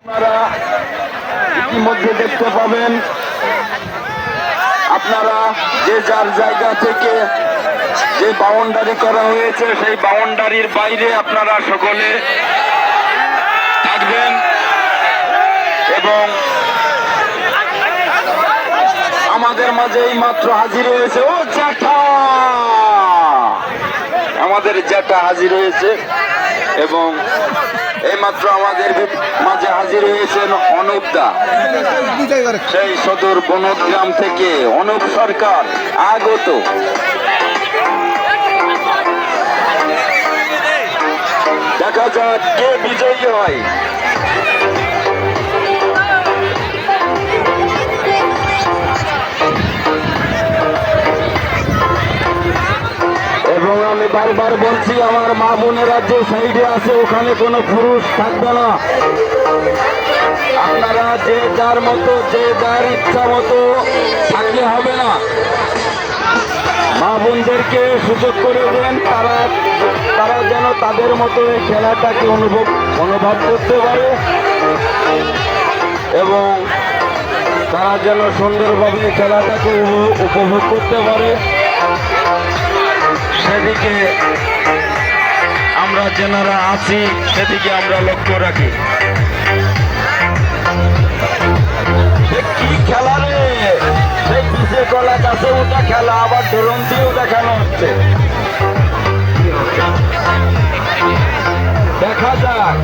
আপনারা ইতিমধ্যে দেখতে পাবেন, আপনারা যে যার জায়গা থেকে যে বাউন্ডারি করা হয়েছে সেই বাউন্ডারির বাইরে আপনারা সকলে থাকবেন এবং আমাদের মাঝে এই মাত্র হাজির হয়েছে ও জ্যাঠা, আমাদের জ্যাঠা হাজির হয়েছে এবং এইমাত্র আমাদের মাঝে হাজির হয়েছেন অনুপ দা, সেই সদর বনগ্রাম থেকে অনুপ সরকার আগত। দেখা যাক কে বিজয়ী হয়। এবং আমি বারবার বলছি, আমার মা বোনেরা যে সাইডে আছে ওখানে কোনো পুরুষ থাকবে না। আপনারা যে যার মতো, যে যার ইচ্ছা মতো থাকলে হবে না। মা বোনদেরকে সুযোগ করে দেন, তারা যেন তাদের মতো এই খেলাটাকে অনুভব করতে পারে এবং তারা যেন সুন্দরভাবে খেলাটাকে উপভোগ করতে পারে। সেদিকে আমরা যেনারা আছি সেদিকে আমরা লক্ষ্য রাখি। কি খেলা রে, সেই পিছে কলা গাছে ওটা খেলা, আবার ড্রোন দিয়েও দেখানো হচ্ছে। দেখা যাক,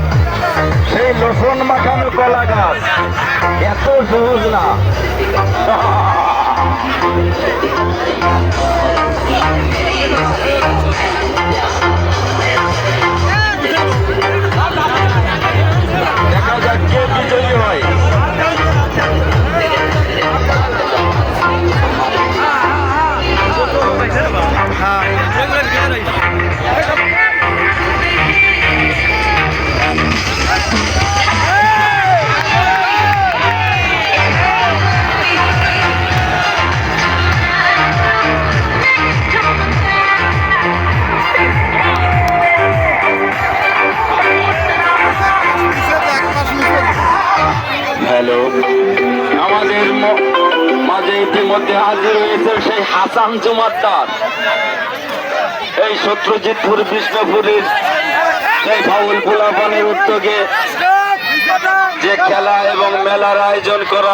সেই লসুন মাখানো কলা গাছ এত সহজ না। দেখা যাক কে বিজয়ী হয়। হ্যালো, আমাদের মাঝে ইতিমধ্যে হাজির হয়েছে সেই হাসান জুমাদ্দার, এই সত্যজিৎপুর বিষ্ণুপুরের সেই ফাউল পোলাপানের উদ্যোগে যে খেলা এবং মেলার আয়োজন করা